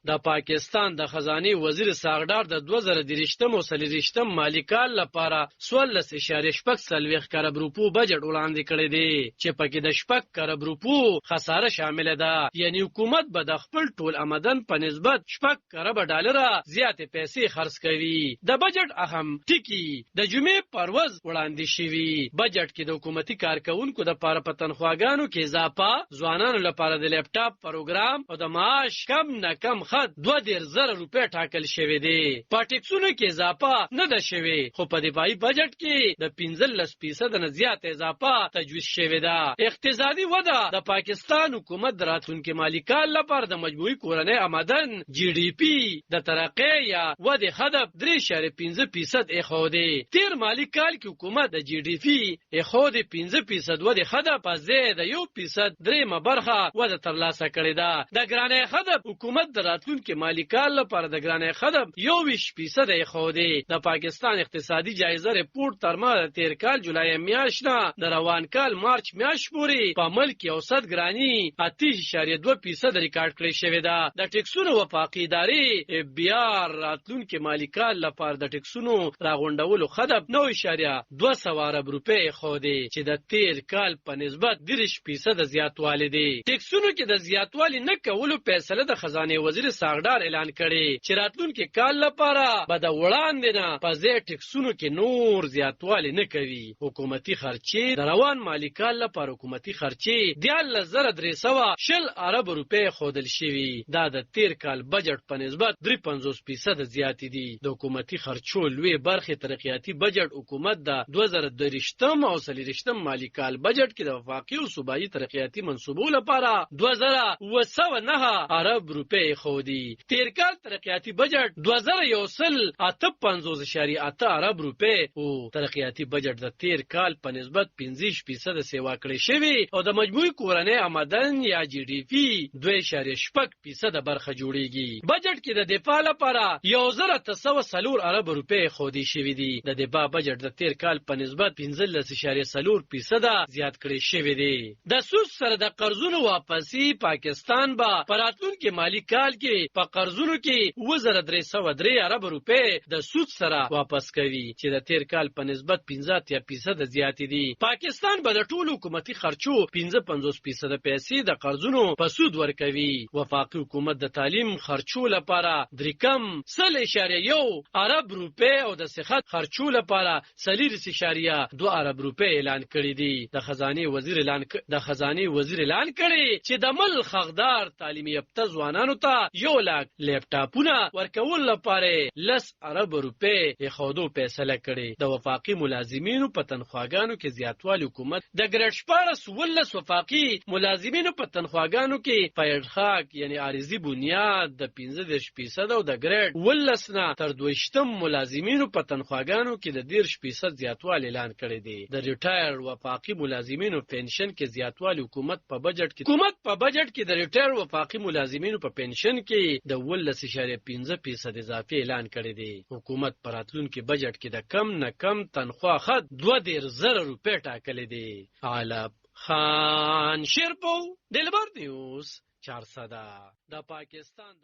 د پاکستان د خزانه وزیر ساغډار د 2023 او 2024 مالی کال لپاره 14.6 کروڑ روپو بجټ وړاندې کړی دی چې پکې د 6 کروڑ روپو خساره شامل ده. یعنی حکومت به د خپل ټول آمدن په نسبت 6 کروڑ ډالر زیاتې پیسې خرڅ کوي. د بجټ اهم ټکی د جمعې پروز وړاندې شوی. بجټ کې د حکومتي کارکونکو د لپاره په تنخواګانو کې اضافه، ځوانانو لپاره د لیپټاپ پروګرام او د معاش کم نه کم خد 2000 روپے ټاکل شوی دی. په ټیکسونو کې اضافه نه ده شوی، خو په دفاعي بجټ کې د 15% نه زیات اضافه تجویز شوی ده. اقتصادي وده د پاکستان حکومت د راتلونکي مالی کال لپاره د مجموعي کورنۍ آمدن GDP د ترقۍ یا ودې هدف 3.5% ایښودی. تیر مالی کال کې حکومت د GDP ایښودی 5% ودې هدف په ځای د 1% دریمه برخه وده ترلاسه کړې ده. د ګرانۍ هدف حکومت د راتلونکي مالی کال لپاره د ګرانۍ هدف 21% ایښودی. د پاکستان اقتصادي جایزه رپورټ تر ما تیر کال جولای میاشت نه د روان کال مارچ میاشت پورې په ملک اوسط ګرانی 8.2% ریکارډ کړی شوی ده. د ټیکسونو وفاقي ادارې بیا راتلونکي مالی کال لپاره د ټیکسونو راغونډولو هدف 9.2 ارب روپے خودي چې د تیر کال په نسبت 30% زیاتوالی دی. ټیکسونو کې د زیاتوالی نه کولو فیصله د خزانه وزیر ساغډار اعلان کړي چې راتلونکي کال لپاره به د وړاندې نه په ځای ټیکسونو کې نور زیاتوالی نه کوي. حکومتي خرچې د روان مالی کال لپاره حکومتي خرچې 13,300 ارب روپے خودل شوی. دا د تیر کال بجټ په نسبت 53% زیات دي. د حکومتي خرچو لوی برخه ترقیاتی بجټ حکومت د 2023 او 2024 مالی کال بجټ کې د وفاقي او صوبایي ترقیاتی منصوبو لپاره 2,109 ارب روپے خودي. تیر کال ترقیاتی بجټ 2,158.8 ارب روپے او ترقیاتی بجټ د تیر کال په نسبت 15% سیوا کړی شوی او د مجموعي کورنۍ آمدن یا GDP 2.6% برخه جوړیږي. بجټ کې د دفاع لپاره 1,304 ارب روپے خودي شوی دي. د دفاع بجټ د تیر کال په نسبت 15.4% زیات کړی شوی دی. د سود سره د قرضونو واپسی پاکستان با پراتلونکي مالی کال کې په قرضونو کې 2,303 ارب روپے د سود سره واپس کوي چې د تیر کال په نسبت 15% زیات دي. پاکستان به د ټولو حکومتي خرچو 55% پیسې د قرضونو په سود ورکوي. وفاقي حکومت د تعلیم خرچو لپاره 3.1 ارب روپے او د صحت خرچو لپاره 4.2 ارب روپے اعلان کړی دی. د خزانه وزیر اعلان کړی چې د ملک حقدار تعلیم یافته ځوانانو ته 1 لک لیپټاپونه ورکول لپاره 10 ارب روپے خودو فیصله کړی. د وفاقي ملازمینو په تنخواګانو کې زیاتوالی حکومت د ګریډ 14 وفاقي ملازمینو په تنخواګانو کې پیړخاک یعنی عارضی بنیاد د 15% او د ګریډ 12 نه تر 22 ملازمینو په تنخواګانو کې د 10% زیاتوالی اعلان کړی دی. د ریټایر وفاقي ملازمینو پنشن کې زیاتوالی حکومت په بجټ کې د ریټایر وفاقي ملازمینو په پنشن کې د 12.5% اضافه اعلان کړی دی. حکومت پر راتلونکي بجټ کې د کم نه کم تنخواه خد 2,000 روپے ټاکلې دي. علب خان شیرپو دلبر نیوز 400 د پاکستان